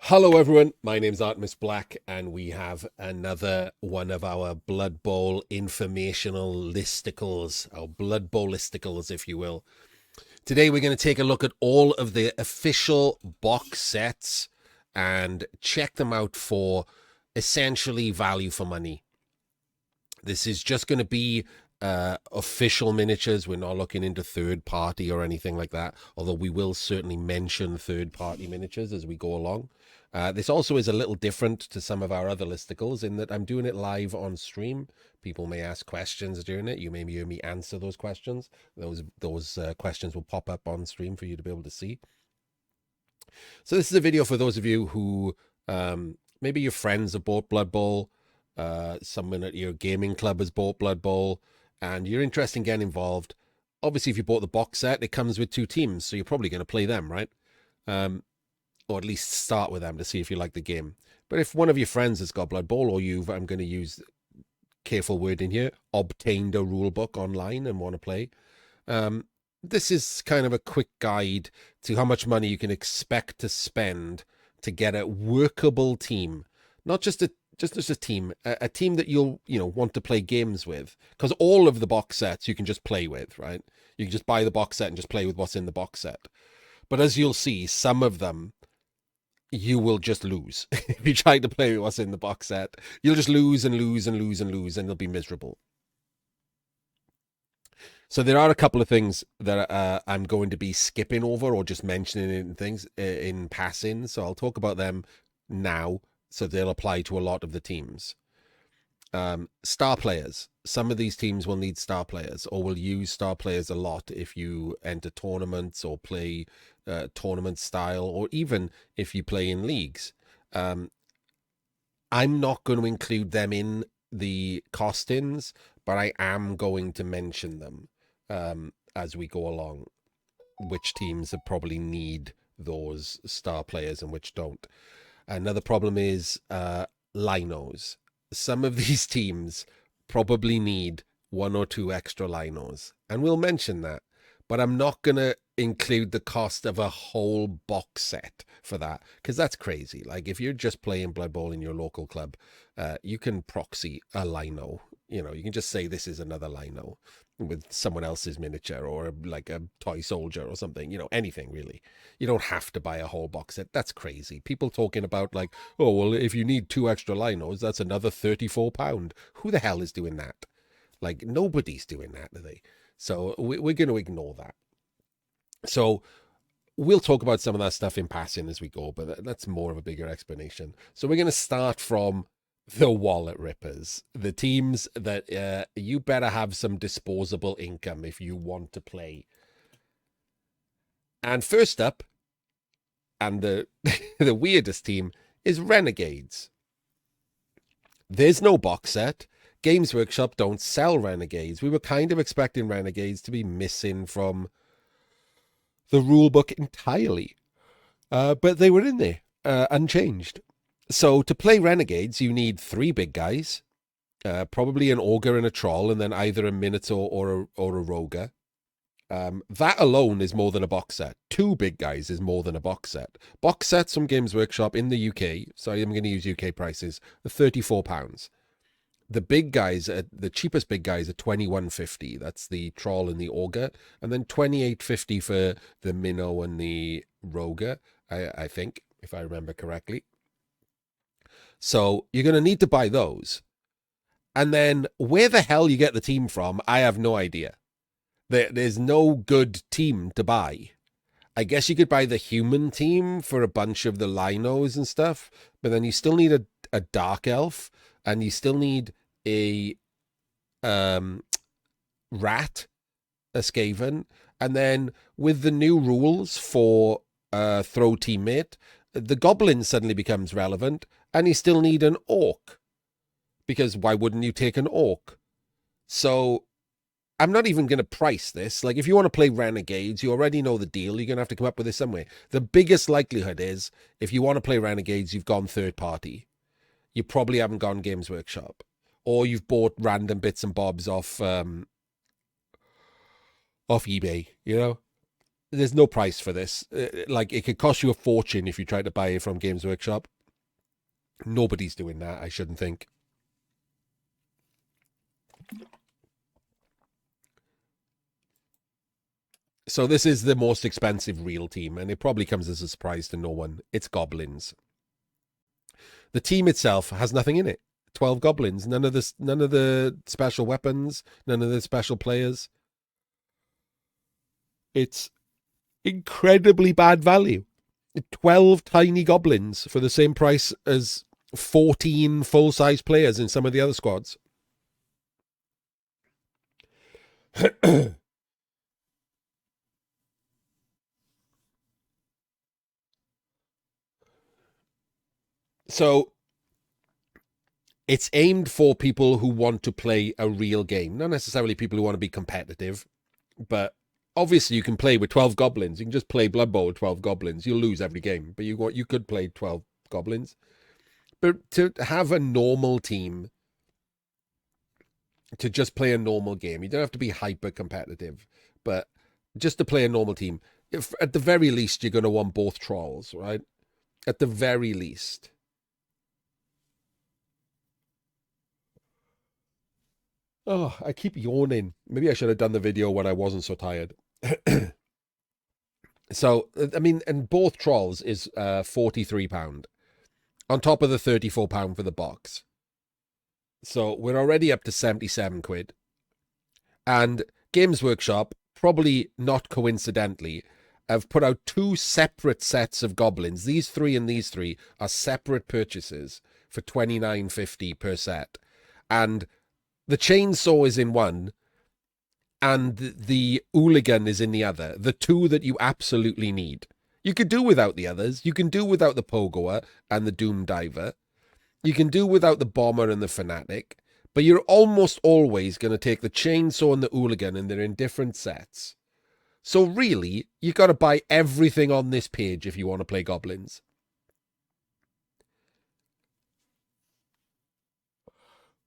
Hello everyone, my name's Artemis Black and we have another one of our Blood Bowl informational listicles, our Blood Bowl listicles if you will. Today we're going to take a look at all of the official box sets and check them out for essentially value for money. This is just going to be official miniatures. We're not looking into third party or anything like that, although we will certainly mention third party miniatures as we go along. This also is a little different to some of our other listicles in that I'm doing it live on stream. People may ask questions during it. You may hear me answer those questions. Those questions will pop up on stream for you to be able to see. So this is a video for those of you who maybe your friends have bought Blood Bowl, someone at your gaming club has bought Blood Bowl, and you're interested in getting involved. Obviously, if you bought the box set, it comes with two teams, so you're probably going to play them, right? Or at least start with them to see if you like the game. But if one of your friends has got Blood Bowl, or you've, I'm going to use careful wording here, obtained a rule book online and want to play, this is kind of a quick guide to how much money you can expect to spend to get a workable team. Not just a team, a team that you'll want to play games with, because all of the box sets you can just play with, right? You can just buy the box set and just play with what's in the box set. But as you'll see, some of them you will just lose. If you try to play with what's in the box set, you'll just lose and lose and lose and lose, and it'll be miserable. So there are a couple of things that I'm going to be skipping over or just mentioning in things in passing. So I'll talk about them now, so they'll apply to a lot of the teams. Star players. Some of these teams will need star players or will use star players a lot if you enter tournaments or play tournament style, or even if you play in leagues. I'm not going to include them in the costings, but I am going to mention them as we go along, which teams that probably need those star players and which don't. Another problem is linos. Some of these teams probably need one or two extra linos, and we'll mention that. But I'm not going to include the cost of a whole box set for that, because that's crazy. Like, if you're just playing Blood Bowl in your local club, you can proxy a lino. You can just say this is another lino with someone else's miniature or like a toy soldier or something, anything really. You don't have to buy a whole box set. That's crazy. People talking about like, oh, well, if you need two extra linos, that's another £34. Who the hell is doing that? Like, nobody's doing that, are they? So we're going to ignore that. So we'll talk about some of that stuff in passing as we go, but that's more of a bigger explanation. So we're going to start from the wallet rippers, the teams that you better have some disposable income if you want to play. And first up, and the the weirdest team, is Renegades. There's no box set. Games Workshop don't sell Renegades. We were kind of expecting Renegades to be missing from the rulebook entirely, but they were in there, unchanged. So to play Renegades, you need three big guys, probably an ogre and a troll, and then either a minotaur or a rogue. That alone is more than a box set. Two big guys is more than a box set. Box sets from Games Workshop in the UK, sorry, I'm going to use UK prices, are £34. The big guys, the cheapest big guys are £21.50. That's the troll and the ogre, and then £28.50 for the minnow and the rogue, I think, if I remember correctly. So you're going to need to buy those. And then where the hell you get the team from, I have no idea. There's no good team to buy. I guess you could buy the human team for a bunch of the linos and stuff, but then you still need a dark elf, and you still need a rat, a Skaven, and then with the new rules for throw teammate, the Goblin suddenly becomes relevant, and you still need an orc, because why wouldn't you take an orc? So I'm not even going to price this. Like, if you want to play Renegades, you already know the deal. You're going to have to come up with this somewhere. The biggest likelihood is, if you want to play Renegades, you've gone third party. You probably haven't gone Games Workshop. Or you've bought random bits and bobs off eBay, there's no price for this. Like, it could cost you a fortune if you try to buy it from Games Workshop. Nobody's doing that, I shouldn't think. So this is the most expensive real team, and it probably comes as a surprise to no one. It's goblins. The team itself has nothing in it. 12 goblins, none of the special weapons, none of the special players. It's incredibly bad value. 12 tiny goblins for the same price as 14 full-size players in some of the other squads. So it's aimed for people who want to play a real game, not necessarily people who want to be competitive, but obviously you can play with 12 goblins. You can just play Blood Bowl with 12 goblins. You'll lose every game, but you could play 12 goblins. But to have a normal team, to just play a normal game, you don't have to be hyper competitive, but just to play a normal team, if at the very least you're going to want both trolls, right? At the very least. Oh, I keep yawning. Maybe I should have done the video when I wasn't so tired. So, I mean, and both trolls is £43 on top of the £34 for the box. So we're already up to 77 quid. And Games Workshop, probably not coincidentally, have put out 2 separate sets of goblins. These 3 and these 3 are separate purchases for $29.50 per set. And the chainsaw is in one, and the hooligan is in the other. The 2 that you absolutely need. You could do without the others. You can do without the pogoer and the doom diver. You can do without the bomber and the fanatic. But you're almost always going to take the chainsaw and the hooligan, and they're in different sets. So really, you got to buy everything on this page if you want to play goblins.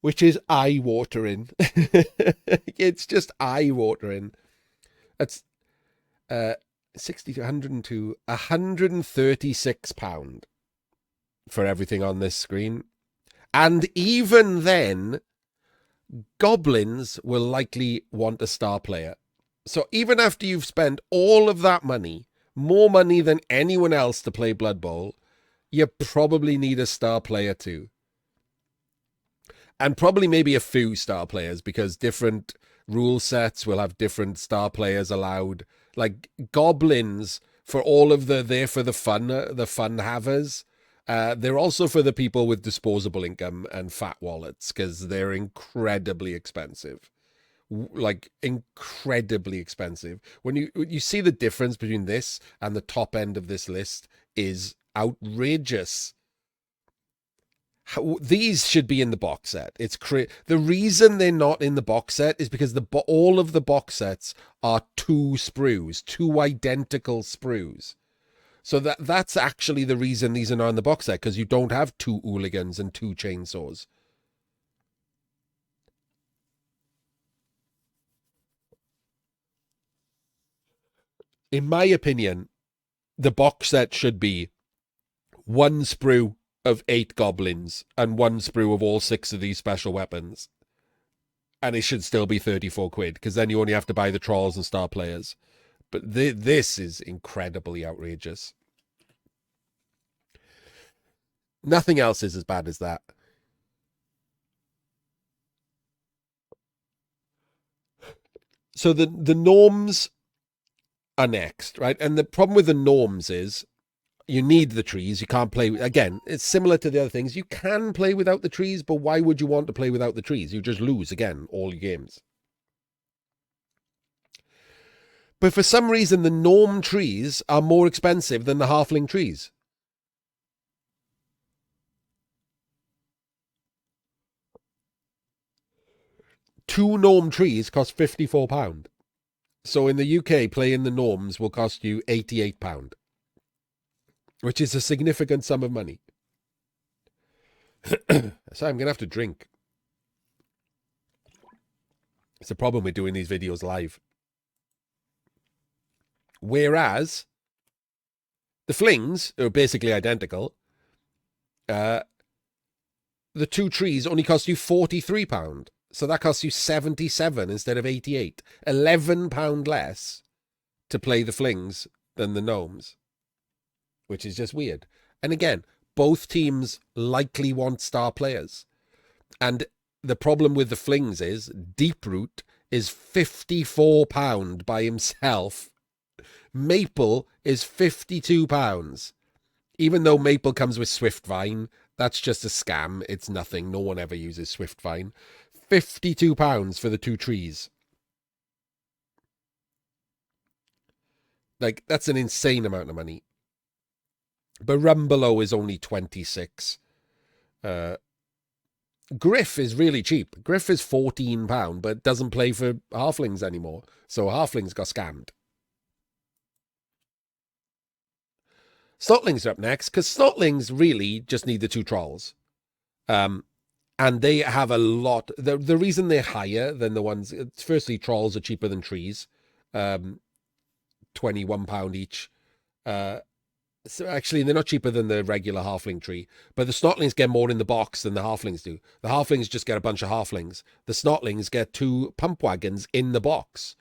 Which is eye-watering. It's just eye-watering. That's 60 to 102, £136 for everything on this screen. And even then, goblins will likely want a star player. So even after you've spent all of that money, more money than anyone else to play Blood Bowl, you probably need a star player too. And probably maybe a few star players, because different rule sets will have different star players allowed. Like goblins, for all of they're for the fun havers. They're also for the people with disposable income and fat wallets, because they're incredibly expensive. Like incredibly expensive. When you see the difference between this and the top end of this list is outrageous. These should be in the box set. The reason they're not in the box set is because all of the box sets are 2 sprues, 2 identical sprues. So that's actually the reason these are not in the box set, because you don't have 2 hooligans and 2 chainsaws. In my opinion, the box set should be 1 sprue of 8 goblins and 1 sprue of all 6 of these special weapons. And it should still be 34 quid, because then you only have to buy the trolls and star players. But this is incredibly outrageous. Nothing else is as bad as that. So the norms are next, right? And the problem with the norms is you need the trees. You can't play. Again, it's similar to the other things. You can play without the trees, but why would you want to play without the trees? You just lose again all your games. But for some reason, the norm trees are more expensive than the halfling trees. Two norm trees cost £54. So in the UK, playing the norms will cost you £88, which is a significant sum of money. So I'm going to have to drink. It's a problem with doing these videos live. Whereas the flings are basically identical. The 2 trees only cost you £43. So that costs you 77 instead of 88. £11 less to play the flings than the gnomes, which is just weird. And again, both teams likely want star players. And the problem with the flings is Deeproot is £54 by himself. Maple is £52. Even though Maple comes with Swift-Vine, that's just a scam. It's nothing. No one ever uses Swift-Vine. £52 for the 2 trees. Like, that's an insane amount of money. But Rumbelow is only 26. Griff is really cheap. Griff is £14, but doesn't play for halflings anymore. So halflings got scammed. Snotlings are up next, because Snotlings really just need the 2 trolls. And they have a lot. The reason they're higher than the ones, firstly, trolls are cheaper than trees. £21 each. So actually, they're not cheaper than the regular halfling tree, but the Snotlings get more in the box than the halflings do. The halflings just get a bunch of halflings. The Snotlings get 2 pump wagons in the box,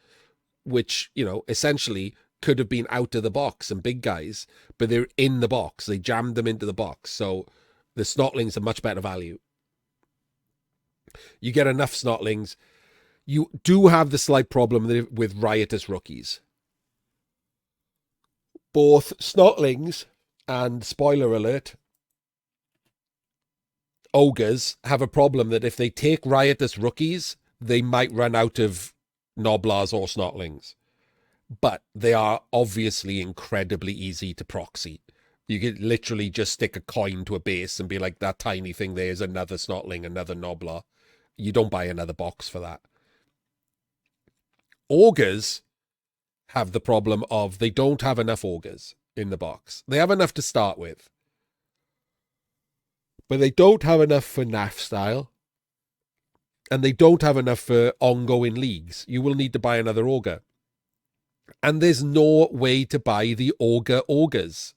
which, you know, essentially could have been out of the box and big guys, but they're in the box. They jammed them into the box. So the Snotlings are much better value. You get enough Snotlings. You do have the slight problem with riotous rookies. Both Snotlings and, spoiler alert, ogres have a problem that if they take riotous rookies, they might run out of Noblars or Snotlings. But they are obviously incredibly easy to proxy. You could literally just stick a coin to a base and be like, that tiny thing there is another Snotling, another Noblar. You don't buy another box for that. Ogres have the problem of they don't have enough ogres in the box. They have enough to start with, but they don't have enough for NAF style, and they don't have enough for ongoing leagues. You will need to buy another ogre. And there's no way to buy the ogres.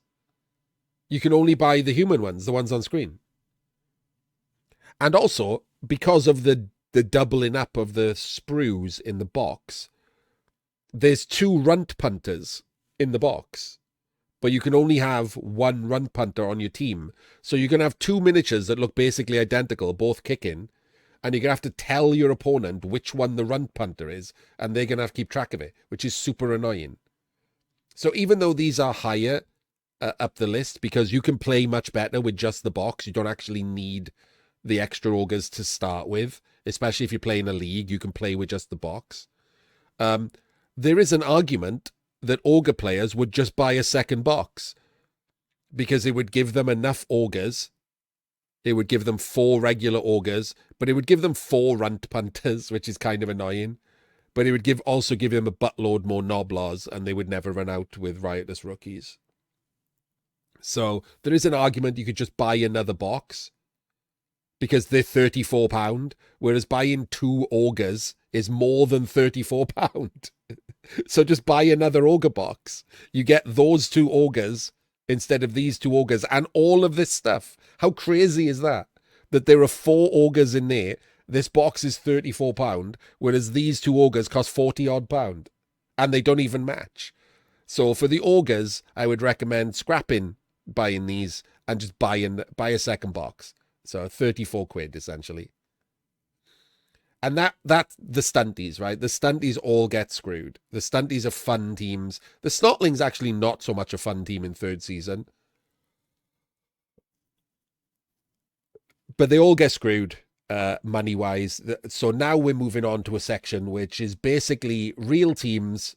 You can only buy the human ones, the ones on screen. And also, because of the doubling up of the sprues in the box, there's 2 runt punters in the box, but you can only have 1 runt punter on your team. So you're going to have 2 miniatures that look basically identical, both kicking, and you're going to have to tell your opponent which one the runt punter is, and they're going to have to keep track of it, which is super annoying. So even though these are higher up the list, because you can play much better with just the box, you don't actually need the extra ogres to start with, especially if you're playing a league, you can play with just the box. There is an argument that ogre players would just buy a second box because it would give them enough ogres. It would give them 4 regular ogres, but it would give them 4 runt punters, which is kind of annoying. But it would also give them a buttload more Noblars, and they would never run out with riotous rookies. So there is an argument you could just buy another box because they're £34, whereas buying 2 ogres is more than £34. So just buy another ogre box. You get those 2 ogres instead of these 2 ogres and all of this stuff. How crazy is that? That there are 4 ogres in there. This box is £34, whereas these 2 ogres cost 40 odd pound, and they don't even match. So for the ogres, I would recommend scrapping buying these and just buy a second box. So 34 quid essentially. And that the stunties, right? The stunties all get screwed. The stunties are fun teams. The Snotlings actually not so much a fun team in 3rd season. But they all get screwed money-wise. So now we're moving on to a section which is basically real teams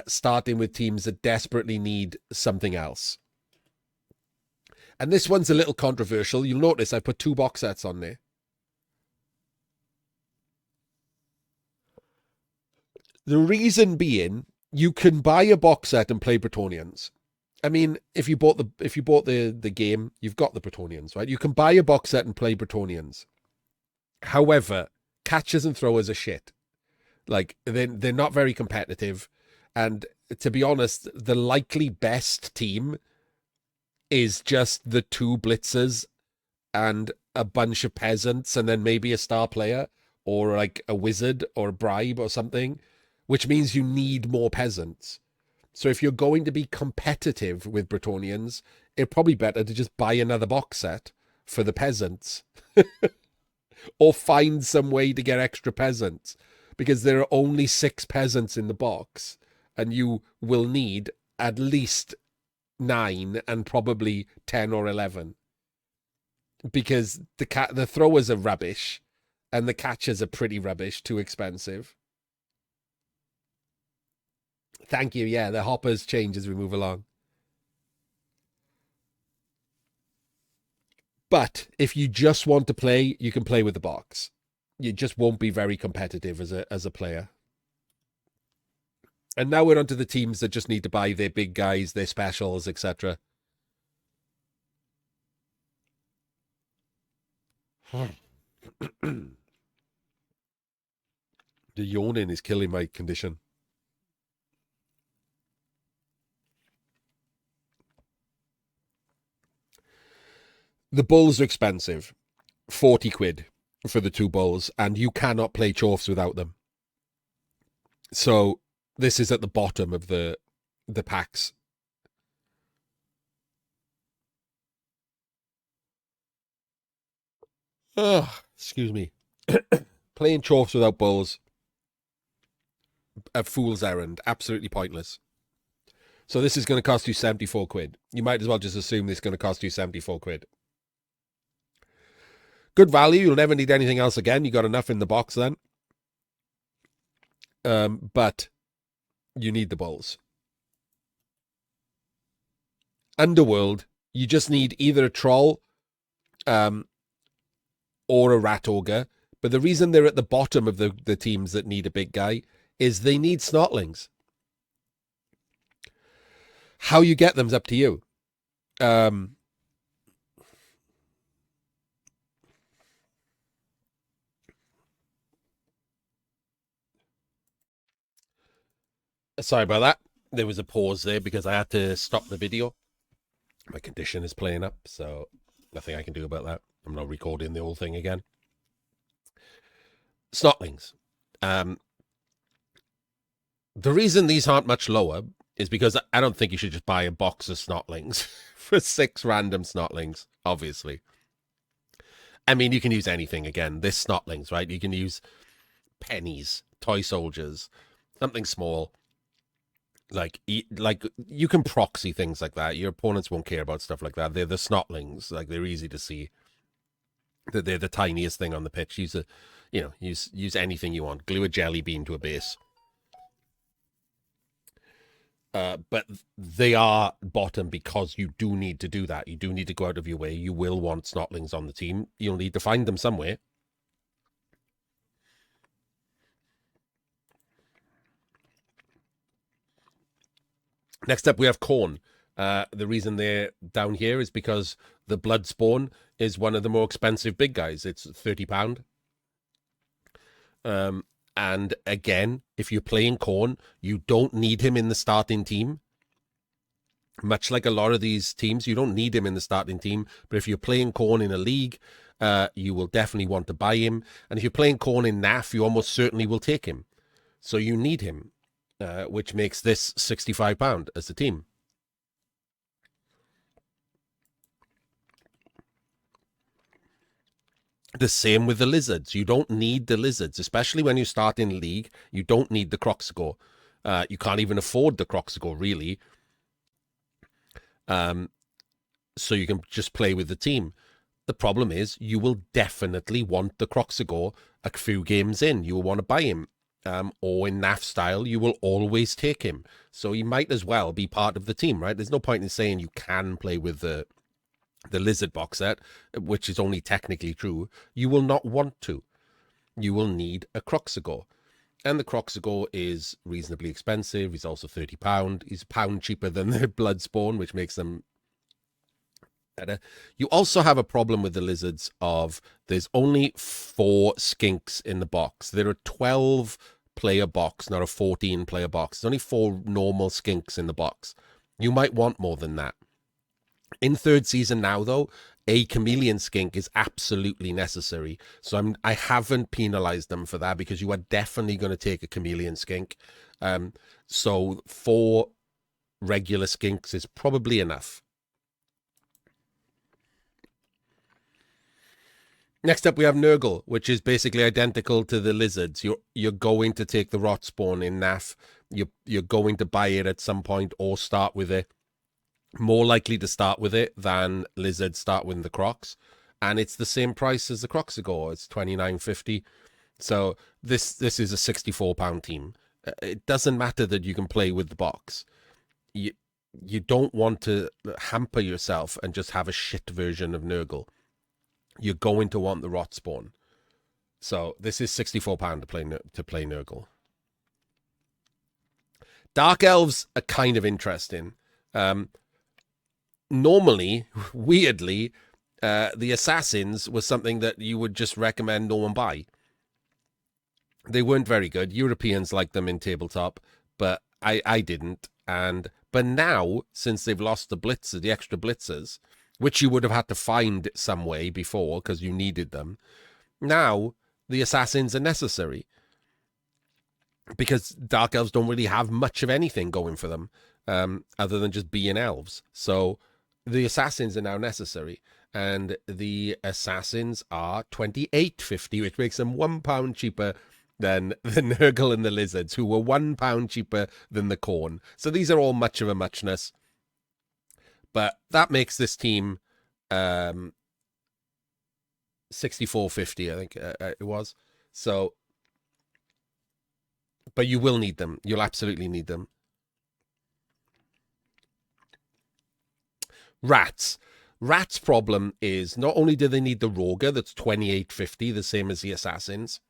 starting with teams that desperately need something else. And this one's a little controversial. You'll notice I put 2 box sets on there. The reason being, you can buy a box set and play Bretonnians. I mean, if you bought the game, you've got the Bretonnians, right? You can buy a box set and play Bretonnians. However, catchers and throwers are shit. Like they're not very competitive, and to be honest, the likely best team is just the two blitzers and a bunch of peasants and then maybe a star player or like a wizard or a bribe or something, which means you need more peasants. So if you're going to be competitive with Bretonnians, it's probably better to just buy another box set for the peasants or find some way to get extra peasants, because there are only 6 peasants in the box and you will need at least 9 and probably 10 or 11, because the throwers are rubbish and the catchers are pretty rubbish, too expensive. Thank you. Yeah, the hoppers change as we move along. But if you just want to play, you can play with the box. You just won't be very competitive as a player. And now we're onto the teams that just need to buy their big guys, their specials, etc. The yawning is killing my condition. The bulls are expensive. 40 quid for the 2 bulls, and you cannot play Dwarfs without them. So this is at the bottom of the packs. Excuse me. Playing Dwarfs without bulls, a fool's errand. Absolutely pointless. So this is going to cost you 74 quid. You might as well just assume this is going to cost you 74 quid. Good value. You'll never need anything else again. You got enough in the box then. But you need the bulls. Underworld, you just need either a troll or a rat ogre. But the reason they're at the bottom of the teams that need a big guy is they need Snotlings. How you get them's up to you. Sorry about that. There was a pause there because I had to stop the video. My condition is playing up, so nothing I can do about that. I'm not recording the whole thing again. Snotlings. The reason these aren't much lower is because I don't think you should just buy a box of Snotlings for 6 random Snotlings, obviously. I mean, you can use anything again. This Snotlings, right? You can use pennies, toy soldiers, something small. Like you can proxy things like that. Your opponents won't care about stuff like that. They're the Snotlings. Like, they're easy to see. They're the tiniest thing on the pitch. Use anything you want. Glue a jelly bean to a base. But they are bottom because you do need to do that. You do need to go out of your way. You will want Snotlings on the team. You'll need to find them somewhere. Next up, we have Khorne. The reason they're down here is because the Bloodspawn is one of the more expensive big guys. It's £30. And again, if you're playing Khorne, you don't need him in the starting team. Much like a lot of these teams, you don't need him in the starting team. But if you're playing Khorne in a league, you will definitely want to buy him. And if you're playing Khorne in NAF, you almost certainly will take him. So you need him. Which makes this £65 as a team. The same with the lizards. You don't need the lizards, especially when you start in league. You don't need the Croxagore. You can't even afford the Croxagore, really. So you can just play with the team. The problem is you will definitely want the Croxagore a few games in. You will want to buy him. Or in NAF style, you will always take him. So he might as well be part of the team, right? There's no point in saying you can play with the lizard box set, which is only technically true. You will not want to. You will need a Croxagore. And the Croxagore is reasonably expensive. He's also £30. He's £1 cheaper than the Bloodspawn, which makes them better. You also have a problem with the lizards of there's only 4 skinks in the box. There are 12 8-player box, not a 14-player box. There's only 4 normal skinks in the box. You might want more than that. In 3rd season now, though, a chameleon skink is absolutely necessary. So I haven't penalized them for that, because you are definitely going to take a chameleon skink. So 4 regular skinks is probably enough. Next up, we have Nurgle, which is basically identical to the lizards. You're going to take the rot spawn in NAF. You're going to buy it at some point or start with it. More likely to start with it than lizards start with the crocs, and it's the same price as the Croxigore. It's $29.50. So this is a £64 team. It doesn't matter that you can play with the box. You don't want to hamper yourself and just have a shit version of Nurgle. You're going to want the rot spawn. So this is £64 to play Nurgle. Dark Elves are kind of interesting. Normally, weirdly, the Assassins was something that you would just recommend no one buy. They weren't very good. Europeans liked them in tabletop, but I didn't. But now, since they've lost the extra blitzers, which you would have had to find some way before because you needed them, now the Assassins are necessary. Because Dark Elves don't really have much of anything going for them, other than just being elves. So the Assassins are now necessary, and the Assassins are $28.50, which makes them £1 cheaper than the Nurgle and the Lizards, who were £1 cheaper than the Khorne. So these are all much of a muchness, but that makes this team $64.50, I think it was. So, but you will need them. You'll absolutely need them. Rats. Rats' problem is not only do they need the Roger, that's $28.50, the same as the Assassins.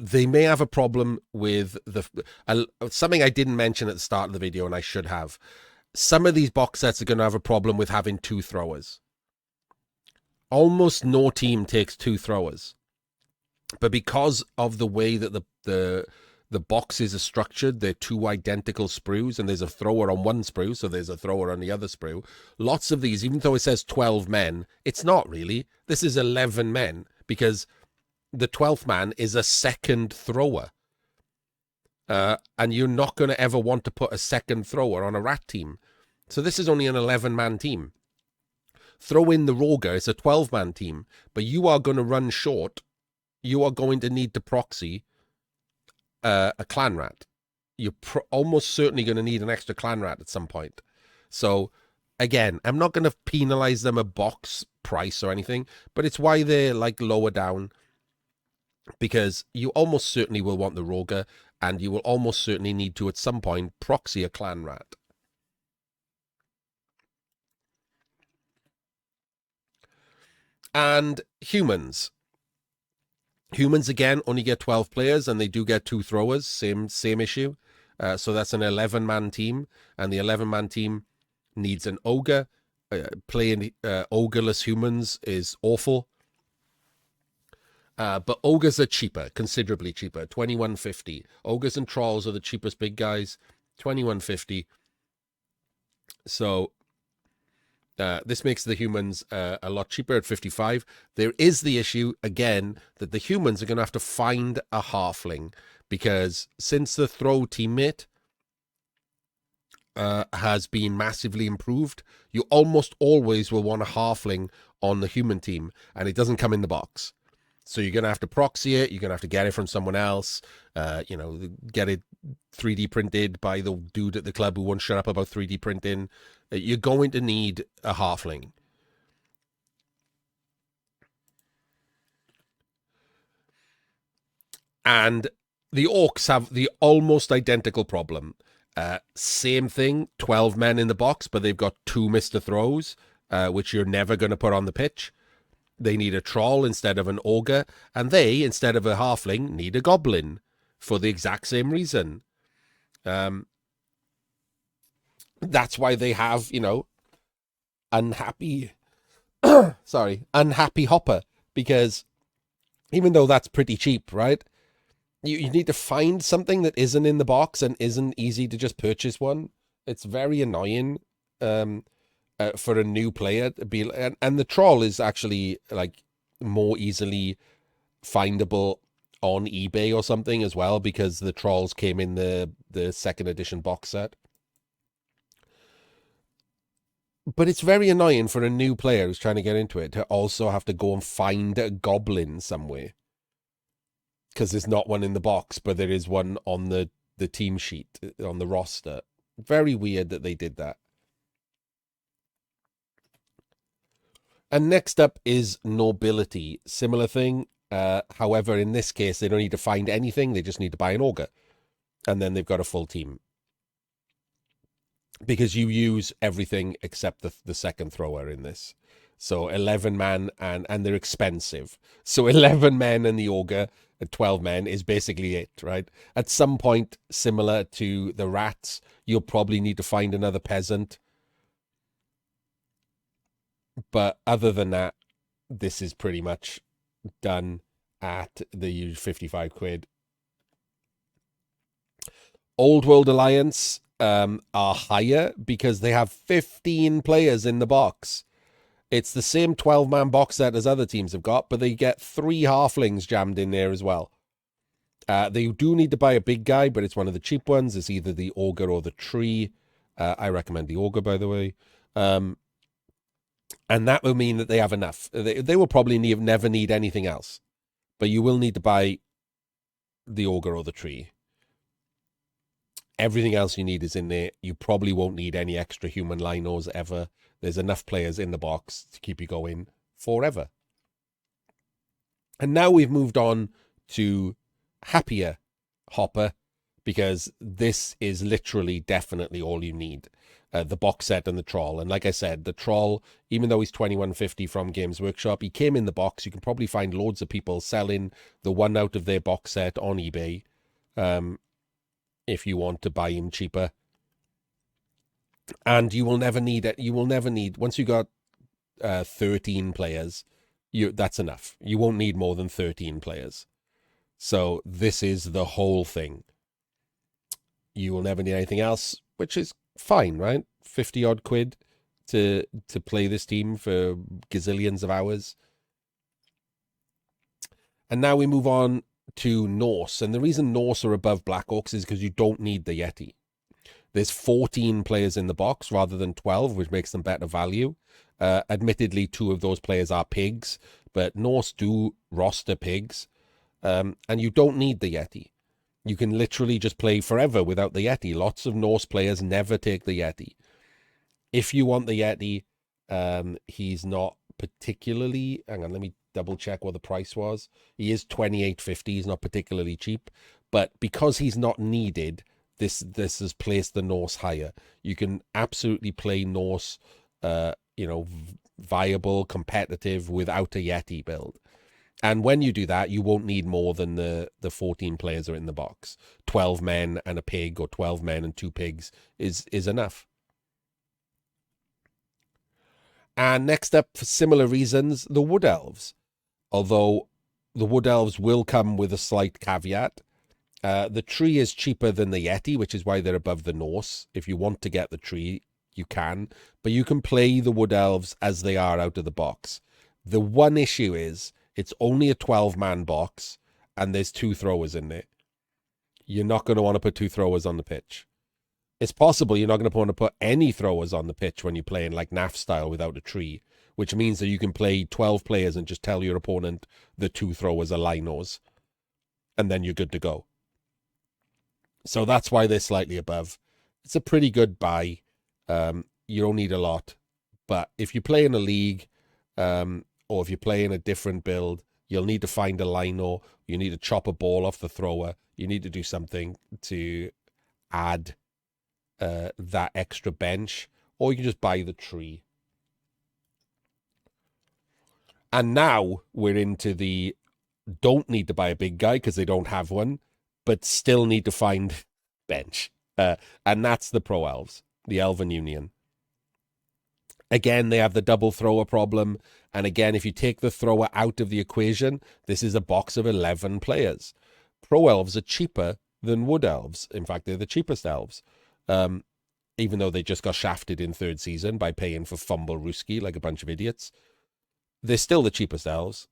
They may have a problem with something I didn't mention at the start of the video, and I should have. Some of these box sets are going to have a problem with having 2 throwers. Almost no team takes 2 throwers. But because of the way that the boxes are structured, they're 2 identical sprues, and there's a thrower on one sprue, so there's a thrower on the other sprue. Lots of these, even though it says 12 men, it's not really. This is 11 men, because the 12th man is a second thrower. And you're not going to ever want to put a second thrower on a rat team. So this is only an 11-man team. Throw in the Roger, it's a 12-man team, but you are going to run short. You are going to need to proxy a clan rat. You're almost certainly going to need an extra clan rat at some point. So, again, I'm not going to penalize them a box price or anything, but it's why they're like lower down, because you almost certainly will want the Roger, and you will almost certainly need to at some point proxy a clan rat. And humans. Humans, again, only get 12 players, and they do get 2 throwers. Same issue. So that's an 11-man team, and the 11-man team needs an ogre. Playing ogreless humans is awful. But ogres are cheaper, considerably cheaper, $21.50. Ogres and trolls are the cheapest big guys, $21.50. So this makes the humans a lot cheaper at $55. There is the issue, again, that the humans are going to have to find a halfling, because since the throw teammate has been massively improved, you almost always will want a halfling on the human team, and it doesn't come in the box. So you're going to have to proxy it. You're going to have to get it from someone else. Get it 3D printed by the dude at the club who won't shut up about 3D printing. You're going to need a halfling. And the orcs have the almost identical problem. Same thing, 12 men in the box, but they've got 2 Mr. Throws, which you're never going to put on the pitch. They need a troll instead of an ogre, and they, instead of a halfling, need a goblin for the exact same reason. That's why they have, unhappy, unhappy hopper, because even though that's pretty cheap, right? You need to find something that isn't in the box and isn't easy to just purchase one. It's very annoying for a new player to be, and the troll is actually like more easily findable on eBay or something as well, because the trolls came in the second edition box set. But it's very annoying for a new player who's trying to get into it to also have to go and find a goblin somewhere, because there's not one in the box, but there is one on the team sheet, on the roster. Very weird that they did that. And next up is Nobility. Similar thing. However, in this case, they don't need to find anything. They just need to buy an ogre. And then they've got a full team. Because you use everything except the second thrower in this. So 11 man, and they're expensive. So 11 men and the ogre at 12 men is basically it, right? At some point, similar to the rats, you'll probably need to find another peasant. But other than that, this is pretty much done at the 55 quid. Old World Alliance are higher because they have 15 players in the box. It's the same 12-man box set as other teams have got, but they get 3 halflings jammed in there as well. They do need to buy a big guy, but it's one of the cheap ones. It's either the ogre or the tree. I recommend the ogre, by the way. And that will mean that they have enough. They will probably never need anything else. But you will need to buy the ogre or the tree. Everything else you need is in there. You probably won't need any extra human linos ever. There's enough players in the box to keep you going forever. And now we've moved on to happier Hopper, because this is literally definitely all you need. The box set and the troll. And like I said, the troll, even though he's $21.50 from Games Workshop, he came in the box. You can probably find loads of people selling the one out of their box set on eBay. If you want to buy him cheaper. And you will never need it. You will never need, once you got 13 players, that's enough. You won't need more than 13 players. So this is the whole thing. You will never need anything else, which is fine, right? 50 odd quid to play this team for gazillions of hours. And now we move on to Norse. And the reason Norse are above Black Orcs is because you don't need the Yeti. There's 14 players in the box rather than 12, which makes them better value. Admittedly, 2 of those players are pigs, but Norse do roster pigs. And you don't need the Yeti. You can literally just play forever without the Yeti. Lots of Norse players never take the Yeti. If you want the Yeti, he's not particularly... Hang on, let me double check what the price was. He is $28.50. He's not particularly cheap. But because he's not needed, this has placed the Norse higher. You can absolutely play Norse, viable, competitive, without a Yeti build. And when you do that, you won't need more than the 14 players are in the box. 12 men and a pig, or 12 men and 2 pigs is enough. And next up, for similar reasons, the Wood Elves. Although the Wood Elves will come with a slight caveat. The tree is cheaper than the Yeti, which is why they're above the Norse. If you want to get the tree, you can. But you can play the Wood Elves as they are out of the box. The one issue is, it's only a 12-man box, and there's 2 throwers in there. You're not going to want to put 2 throwers on the pitch. It's possible you're not going to want to put any throwers on the pitch when you're playing like NAF style without a tree, which means that you can play 12 players and just tell your opponent the 2 throwers are linos, and then you're good to go. So that's why they're slightly above. It's a pretty good buy. You don't need a lot. But if you play in a league, or if you're playing a different build, you'll need to find a lino. You need to chop a ball off the thrower. You need to do something to add that extra bench. Or you can just buy the tree. And now we're into the don't need to buy a big guy because they don't have one, but still need to find bench. And that's the Pro Elves, the Elven Union. Again, they have the double thrower problem. And again, if you take the thrower out of the equation, this is a box of 11 players. Pro elves are cheaper than wood elves. In fact, they're the cheapest elves. Even though they just got shafted in third season by paying for Fumble Ruski like a bunch of idiots. They're still the cheapest elves.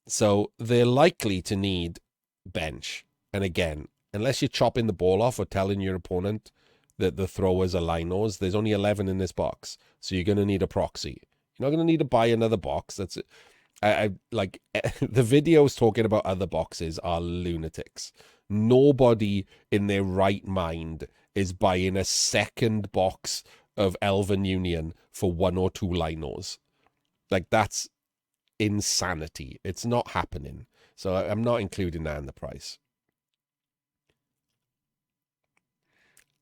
So they're likely to need bench. And again, unless you're chopping the ball off or telling your opponent that the throwers are linos, there's only 11 in this box. So you're going to need a proxy. You're not going to need to buy another box. That's I like the videos talking about other boxes are lunatics. Nobody in their right mind is buying a second box of Elven Union for 1 or 2 linos. Like, that's insanity. It's not happening. So I'm not including that in the price.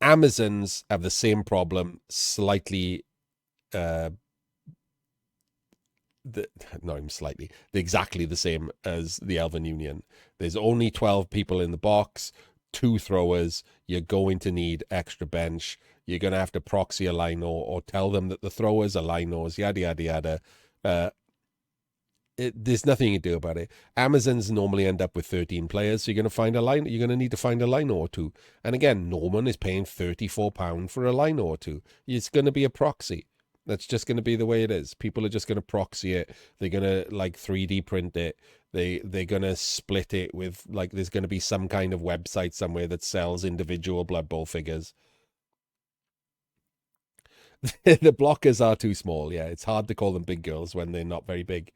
Amazons have the same problem, slightly not even slightly, they're exactly the same as the Elven Union. There's only 12 people in the box, 2 throwers. You're going to need extra bench. You're going to have to proxy a lino or tell them that the throwers are linos, yada, yada, yada. There's nothing you can do about it. Amazons normally end up with 13 players, so you're going to need to find a lino or 2. And again, Norman is paying £34 for a lino or 2. It's going to be a proxy. That's just going to be the way it is. People are just going to proxy it. They're going to, like, 3D print it. They're going to split it with, like, there's going to be some kind of website somewhere that sells individual Blood Bowl figures. The blockers are too small, yeah. It's hard to call them big girls when they're not very big.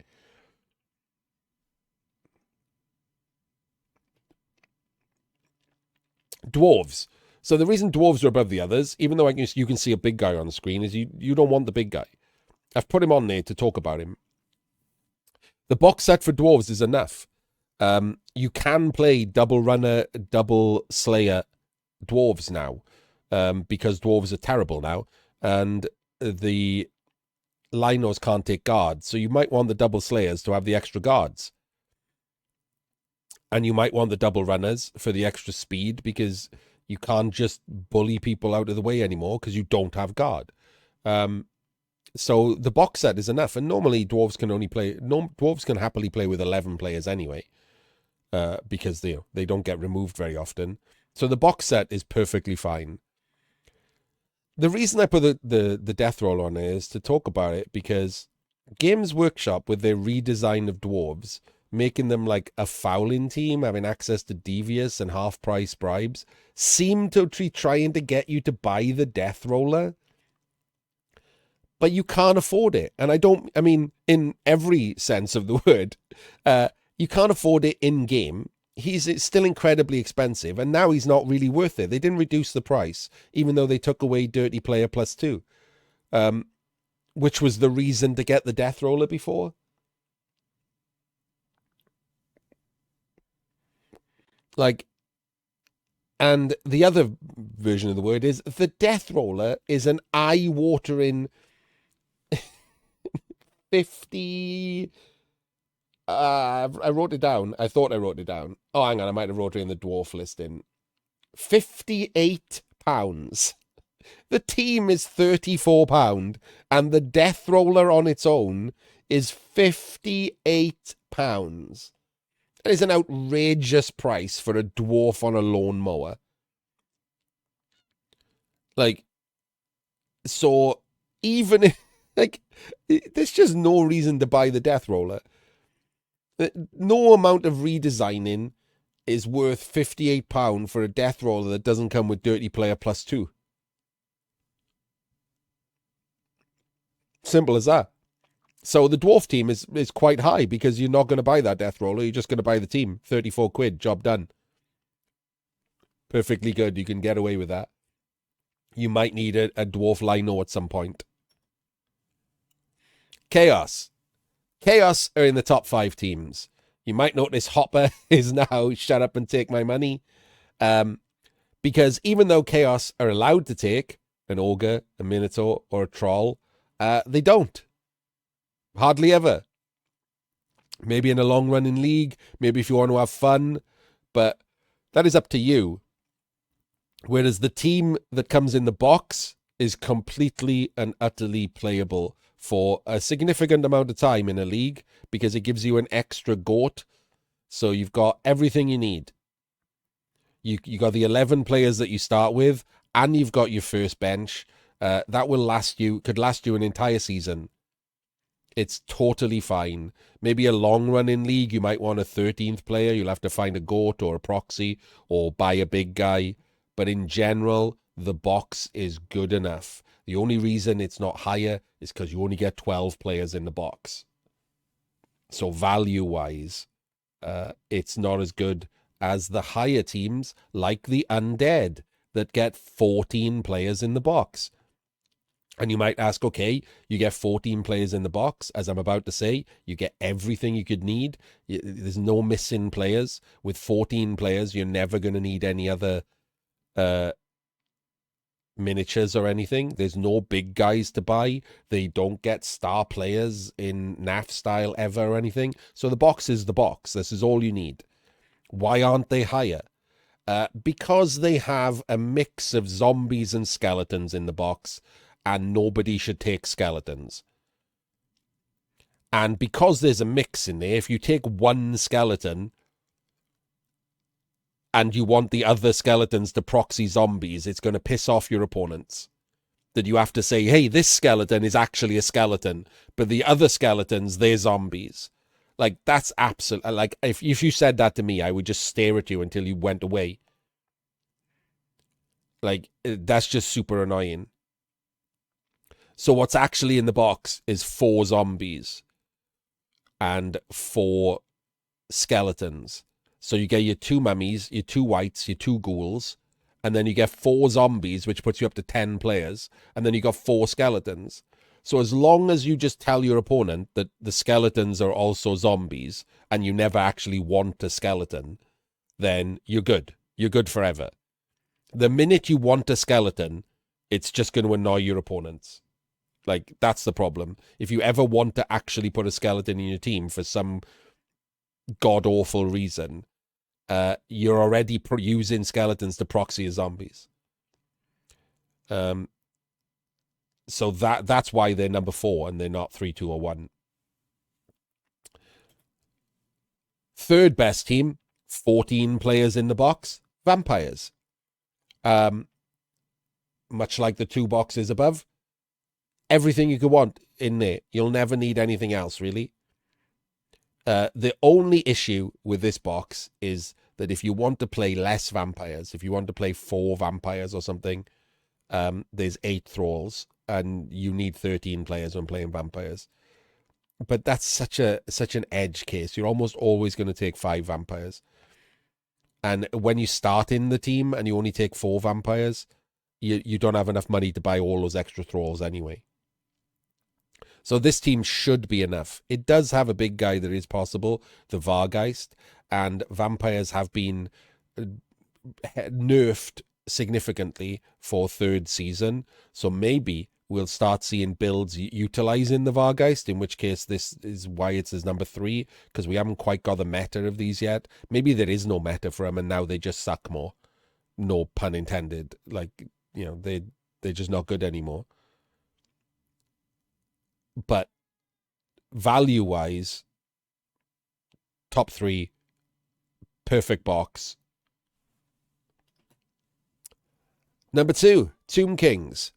Dwarves. So the reason dwarves are above the others, even though you can see a big guy on the screen, is you don't want the big guy. I've put him on there to talk about him. The box set for dwarves is enough. You can play double runner, double slayer dwarves now, because dwarves are terrible now, and the linos can't take guards. So you might want the double slayers to have the extra guards. And you might want the double runners for the extra speed, because you can't just bully people out of the way anymore because you don't have guard. So the box set is enough. And normally dwarves can happily play with 11 players anyway, because they don't get removed very often. So the box set is perfectly fine. The reason I put the death roll on there is to talk about it, because Games Workshop, with their redesign of dwarves, making them like a fouling team, having access to devious and half-price bribes, seem to be trying to get you to buy the death roller. But you can't afford it. And I mean, in every sense of the word, you can't afford it in-game. It's still incredibly expensive, and now he's not really worth it. They didn't reduce the price, even though they took away Dirty Player +2, which was the reason to get the death roller before. Like, and the other version of the word is the death roller is an eye-watering 50. I wrote it down. I thought I wrote it down. Oh, hang on. I might have wrote it in the dwarf listing. £58. The team is £34, and the death roller on its own is £58. That is an outrageous price for a dwarf on a lawnmower. Like, so even if, like, there's just no reason to buy the death roller. No amount of redesigning is worth £58 for a death roller that doesn't come with Dirty Player +2. Simple as that. So the dwarf team is quite high, because you're not going to buy that death roller. You're just going to buy the team. 34 quid, job done. Perfectly good. You can get away with that. You might need a dwarf lino at some point. Chaos. Chaos are in the top 5 teams. You might notice Hopper is now shut up and take my money. Because even though Chaos are allowed to take an ogre, a minotaur, or a troll, they don't. Hardly ever. Maybe in a long-running league, maybe if you want to have fun, but that is up to you. Whereas the team that comes in the box is completely and utterly playable for a significant amount of time in a league because it gives you an extra goat. So you've got everything you need. You got the 11 players that you start with, and you've got your first bench. That will could last you an entire season. It's totally fine. Maybe a long run in league, you might want a 13th player. You'll have to find a goat or a proxy or buy a big guy. But in general, the box is good enough. The only reason it's not higher is because you only get 12 players in the box. So value-wise, it's not as good as the higher teams like the Undead that get 14 players in the box. And you might ask, okay, you get 14 players in the box. As I'm about to say, you get everything you could need. There's no missing players. With 14 players, you're never going to need any other miniatures or anything. There's no big guys to buy. They don't get star players in NAF style ever or anything. So the box is the box. This is all you need. Why aren't they higher? Because they have a mix of zombies and skeletons in the box, and nobody should take skeletons. And because there's a mix in there, if you take one skeleton and you want the other skeletons to proxy zombies, it's going to piss off your opponents. That you have to say, hey, this skeleton is actually a skeleton, but the other skeletons, they're zombies. Like, that's absolute. Like, if you said that to me, I would just stare at you until you went away. Like, that's just super annoying. So what's actually in the box is 4 zombies and 4 skeletons. So you get your 2 mummies, your 2 wights, your 2 ghouls, and then you get 4 zombies, which puts you up to 10 players, and then you got 4 skeletons. So as long as you just tell your opponent that the skeletons are also zombies, and you never actually want a skeleton, then you're good. You're good forever. The minute you want a skeleton, it's just going to annoy your opponents. Like, that's the problem. If you ever want to actually put a skeleton in your team for some god-awful reason, you're already using skeletons to proxy as zombies. So that's why they're number 4 and they're not 3, 2, or 1. Third best team, 14 players in the box, vampires. Much like the 2 boxes above, everything you could want in there. You'll never need anything else, really. The only issue with this box is that if you want to play less vampires, if you want to play 4 vampires or something, there's 8 thralls, and you need 13 players when playing vampires. But that's such an edge case. You're almost always going to take 5 vampires. And when you start in the team and you only take 4 vampires, you don't have enough money to buy all those extra thralls anyway. So this team should be enough. It does have a big guy that is possible, the Vargeist, and vampires have been nerfed significantly for 3rd season. So maybe we'll start seeing builds utilizing the Vargeist, in which case this is why it's his number 3, because we haven't quite got the meta of these yet. Maybe there is no meta for them and now they just suck more. No pun intended. Like, you know, they're just not good anymore. But value-wise, top 3, perfect box. Number 2, Tomb Kings.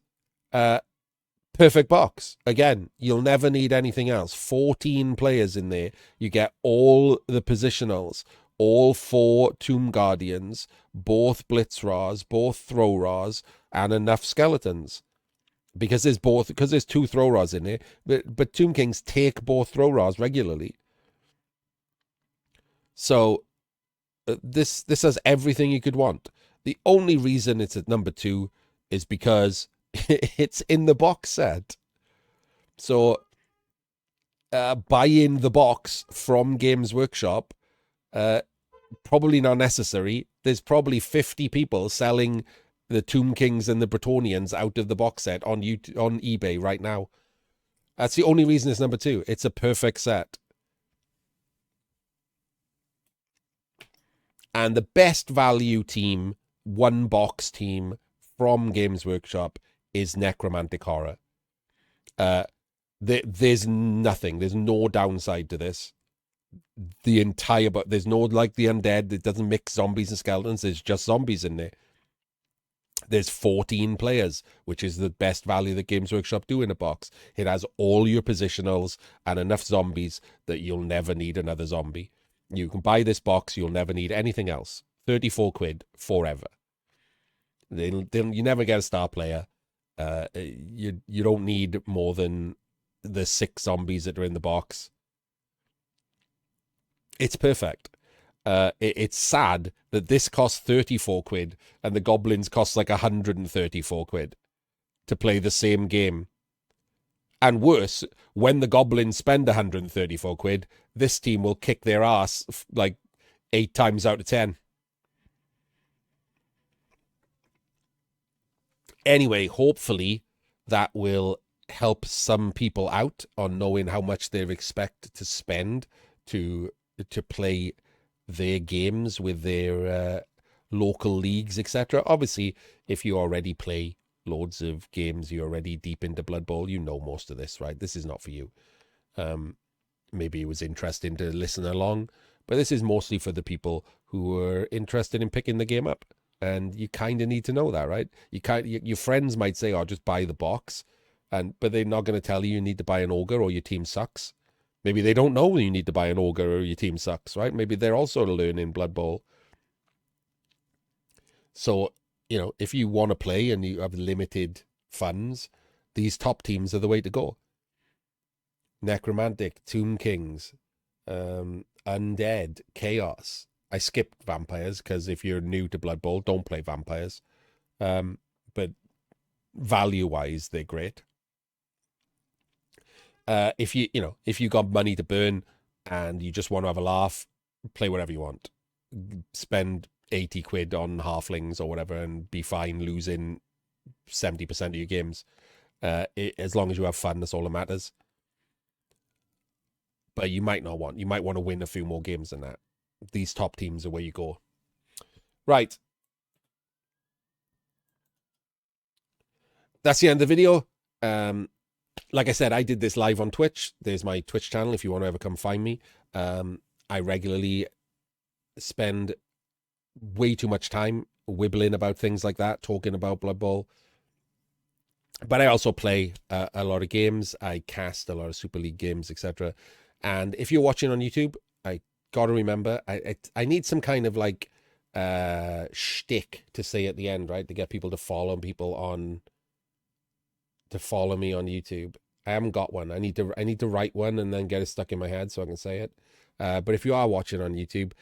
Perfect box. Again, you'll never need anything else. 14 players in there. You get all the positionals, all 4 Tomb Guardians, both Blitzras, both Throw-Ras, and enough skeletons. Because there's 2 Throw-Ras in there, but Tomb Kings take both Throw-Ras regularly. So this has everything you could want. The only reason it's at number 2 is because it's in the box set. So buying the box from Games Workshop, probably not necessary. There's probably 50 people selling the Tomb Kings and the Bretonnians out of the box set on eBay right now. That's the only reason it's number 2. It's a perfect set. And the best value team, 1 box team from Games Workshop is Necromantic Horror. There's nothing. There's no downside to this. The entire, but there's no like the undead. It doesn't mix zombies and skeletons. There's just zombies in there. There's 14 players, which is the best value that Games Workshop do in a box. It has all your positionals and enough zombies that you'll never need another zombie. You can buy this box, you'll never need anything else. 34 quid forever. You never get a star player. You don't need more than the 6 zombies that are in the box. It's perfect. It's sad that this costs 34 quid and the goblins cost like 134 quid to play the same game. And worse, when the goblins spend 134 quid, this team will kick their ass like 8 times out of 10. Anyway, hopefully that will help some people out on knowing how much they expect to spend to play their games with their local leagues, etc. Obviously, if you already play loads of games, you're already deep into Blood Bowl, you know most of this, right? This is not for you. Maybe it was interesting to listen along, but this is mostly for the people who are interested in picking the game up. And you kind of need to know that, right? Your friends might say, "Oh, just buy the box," but they're not going to tell you need to buy an ogre or your team sucks. Maybe they don't know you need to buy an ogre or your team sucks, right? Maybe they're also learning Blood Bowl. So, if you want to play and you have limited funds, these top teams are the way to go. Necromantic, Tomb Kings, Undead, Chaos. I skipped vampires because if you're new to Blood Bowl, don't play vampires. But value-wise, they're great. If you got money to burn and you just want to have a laugh, play whatever you want. Spend 80 quid on halflings or whatever and be fine losing 70% of your games. As long as you have fun, that's all that matters. But you might not want. You might want to win a few more games than that. These top teams are where you go. Right. That's the end of the video. Like I said, I did this live on Twitch. There's my Twitch channel if you want to ever come find me. I regularly spend way too much time wibbling about things like that, talking about Blood Bowl. But I also play a lot of games. I cast a lot of Super League games, etc. And if you're watching on YouTube, I got to remember, I need some kind of like shtick to say at the end, right? To get people to follow me on YouTube. I haven't got one. I need to write one and then get it stuck in my head so I can say it. But if you are watching on YouTube,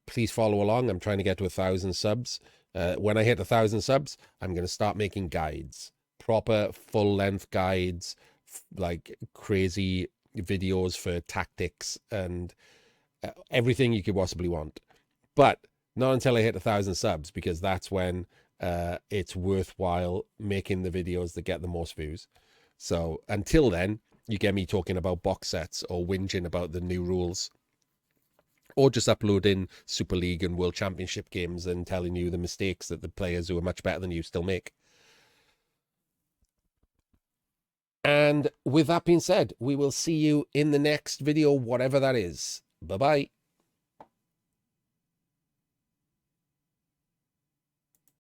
please follow along. I'm trying to get to 1,000 subs. When I hit 1,000 subs, I'm going to start making guides, proper full-length guides, like crazy videos for tactics and everything you could possibly want. But not until I hit 1,000 subs, because that's when it's worthwhile making the videos that get the most views. So until then, you get me talking about box sets or whinging about the new rules, or just uploading Super League and World Championship games and telling you the mistakes that the players who are much better than you still make. And with that being said, we will see you in the next video, whatever that is. Bye-bye.